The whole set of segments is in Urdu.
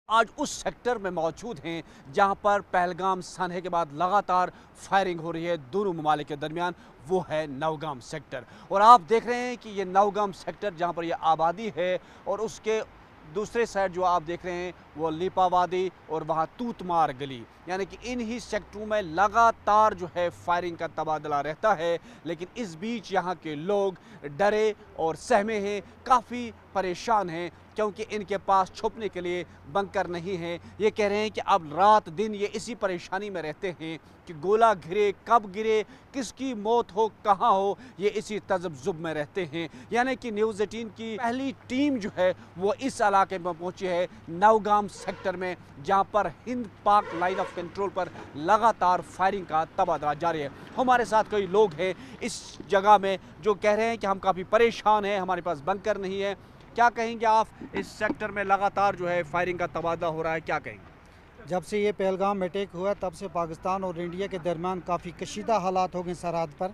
آج اس سیکٹر میں موجود ہیں جہاں پر پہلگام سانحے کے بعد لگاتار فائرنگ ہو رہی ہے دونوں ممالک کے درمیان، وہ ہے نوگام سیکٹر۔ اور آپ دیکھ رہے ہیں کہ یہ نوگام سیکٹر جہاں پر یہ آبادی ہے اور اس کے دوسرے سائڈ جو آپ دیکھ رہے ہیں وہ لیپا وادی اور وہاں توت مار گلی، یعنی کہ انہی سیکٹروں میں لگاتار جو ہے فائرنگ کا تبادلہ رہتا ہے۔ لیکن اس بیچ یہاں کے لوگ ڈرے اور سہمے ہیں، کافی پریشان ہیں، کیونکہ ان کے پاس چھپنے کے لیے بنکر نہیں ہیں۔ یہ کہہ رہے ہیں کہ اب رات دن یہ اسی پریشانی میں رہتے ہیں کہ گولہ گرے، کب گرے، کس کی موت ہو، کہاں ہو، یہ اسی تذبذب میں رہتے ہیں۔ یعنی کہ نیوز 18 کی پہلی ٹیم جو ہے وہ اس علاقے میں پہنچی ہے، نوگام سیکٹر میں، جہاں پر Hind Pak line of control پر لگاتار فائرنگ کا تبادلہ جاری ہے۔ ہمارے ساتھ کئی لوگ ہیں اس جگہ میں جو کہہ رہے ہیں کہ ہم کافی پریشان ہیں، ہمارے پاس بنکر نہیں ہے۔ کیا کہیں گے آپ، اس سیکٹر میں لگاتار جو ہے فائرنگ کا تبادلہ ہو رہا ہے، کیا کہیں گے؟ جب سے یہ پہلگام اٹیک ہوا تب سے پاکستان اور انڈیا کے درمیان کافی کشیدہ حالات ہو گئے سرحد پر۔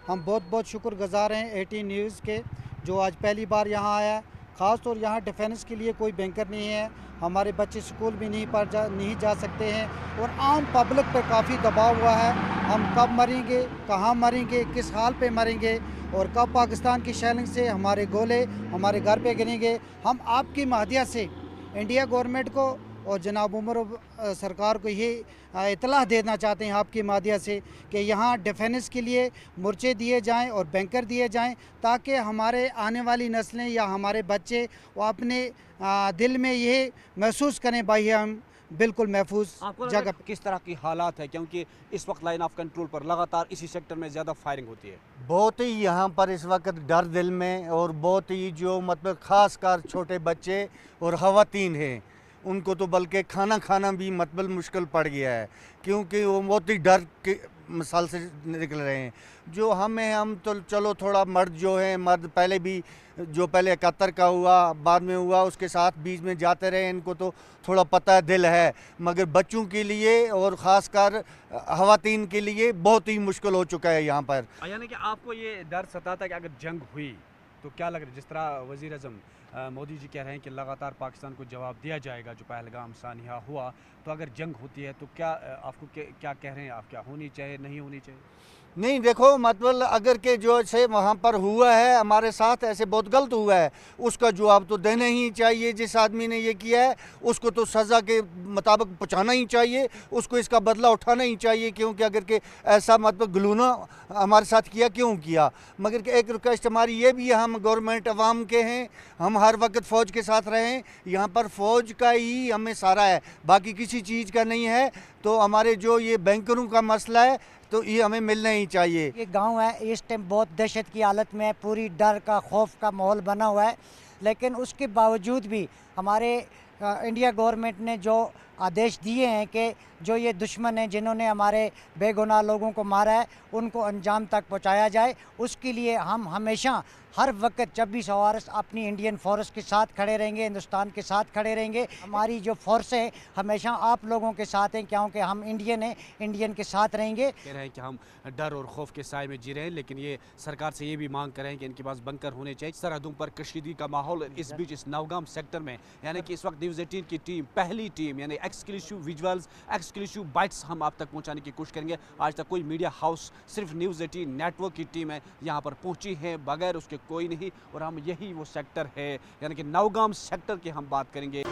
ہم بہت شکر گزار ہیں 18 نیوز کے، جو آج پہلی بار یہاں آیا ہے۔ خاص طور یہاں ڈیفینس کے لیے کوئی بینکر نہیں ہے، ہمارے بچے سکول بھی نہیں جا سکتے ہیں، اور عام پبلک پہ کافی دباؤ ہوا ہے۔ ہم کب مریں گے، کہاں مریں گے، کس حال پہ مریں گے، اور کب پاکستان کی شیلنگ سے ہمارے گولے ہمارے گھر پہ گریں گے۔ ہم آپ کی مہدیت سے انڈیا گورنمنٹ کو اور جناب عمر سرکار کو یہ اطلاع دینا چاہتے ہیں آپ کی مادیہ سے کہ یہاں ڈیفینس کے لیے مورچے دیے جائیں اور بینکر دیے جائیں، تاکہ ہمارے آنے والی نسلیں یا ہمارے بچے وہ اپنے دل میں یہ محسوس کریں بھائی ہم بالکل محفوظ جگہ۔ کس طرح کی حالات ہے، کیونکہ اس وقت لائن آف کنٹرول پر لگاتار اسی سیکٹر میں زیادہ فائرنگ ہوتی ہے؟ بہت ہی یہاں پر اس وقت ڈر دل میں، اور بہت ہی جو مطلب خاص کر چھوٹے بچے اور خواتین ہیں ان کو تو بلکہ کھانا بھی مطلب مشکل پڑ گیا ہے، کیونکہ وہ بہت ہی ڈر کے مثال سے نکل رہے ہیں۔ جو ہم تو چلو تھوڑا مرد جو ہیں، مرد پہلے بھی جو پہلے 71 کا ہوا بعد میں ہوا اس کے ساتھ بیچ میں جاتے رہے، ان کو تو تھوڑا پتہ دل ہے، مگر بچوں کے لیے اور خاص کر خواتین کے لیے بہت ہی مشکل ہو چکا ہے یہاں پر۔ یعنی کہ آپ کو یہ ڈر ستاتا ہے کہ اگر جنگ ہوئی تو کیا لگ رہا ہے، جس طرح وزیر اعظم مودی جی کہہ رہے ہیں کہ لگاتار پاکستان کو جواب دیا جائے گا جو پہلگام سانحہ ہوا، تو اگر جنگ ہوتی ہے تو کیا آپ کو کیا کہہ رہے ہیں آپ، کیا ہونی چاہیے، نہیں ہونی چاہیے؟ نہیں دیکھو، مطلب اگر کہ جو سے وہاں پر ہوا ہے ہمارے ساتھ ایسے بہت غلط ہوا ہے، اس کا جواب تو دینا ہی چاہیے۔ جس آدمی نے یہ کیا ہے اس کو تو سزا کے مطابق پہنچانا ہی چاہیے، اس کو اس کا بدلہ اٹھانا ہی چاہیے، کیونکہ اگر کہ ایسا مطلب گلونا ہمارے ساتھ کیوں کیا۔ مگر کہ ایک ریکویسٹ ہماری یہ بھی ہے، ہم گورنمنٹ عوام کے ہیں، ہم ہر وقت فوج کے ساتھ رہیں، یہاں پر فوج کا ہی ہمیں سارا ہے، باقی کسی چیز کا نہیں ہے۔ تو ہمارے جو یہ بینکروں کا مسئلہ ہے تو یہ ہمیں ملنا ہی چاہیے۔ یہ گاؤں ہے اس ٹائم بہت دہشت کی حالت میں ہے، پوری ڈر کا خوف کا ماحول بنا ہوا ہے، لیکن اس کے باوجود بھی ہمارے انڈیا گورنمنٹ نے جو آدیش دیے ہیں کہ جو یہ دشمن ہیں جنہوں نے ہمارے بے گناہ لوگوں کو مارا ہے ان کو انجام تک پہنچایا جائے، اس کے لیے ہم ہمیشہ ہر وقت 24 آورس اپنی انڈین فورس کے ساتھ کھڑے رہیں گے، ہندوستان کے ساتھ کھڑے رہیں گے۔ ہماری جو فورسیں ہمیشہ آپ لوگوں کے ساتھ ہیں، کیونکہ ہم انڈین ہیں، انڈین کے ساتھ رہیں گے۔ کہہ رہے ہیں کہ ہم ڈر اور خوف کے سائے میں جی رہے ہیں، لیکن یہ سرکار سے یہ بھی مانگ کر رہے ہیں کہ ان کے پاس بنکر ہونے چاہیے۔ سرحدوں پر کشیدگی کا ماحول اس بیچ اس نوگام سیکٹر میں، یعنی کہ اس وقت نیوز 18 کی ٹیم، پہلی ٹیم، یعنی ایکسکلوسیو ویژولز، ایکسکلوسیو بائٹس ہم آپ تک پہنچانے کی کوشش کریں گے۔ آج تک کوئی میڈیا ہاؤس، صرف نیوز 18 نیٹ ورک کی ٹیم ہے یہاں پر پہنچی ہے، بغیر اس کے کوئی نہیں، اور ہم یہی وہ سیکٹر ہے، یعنی کہ نوگام سیکٹر کی ہم بات کریں گے۔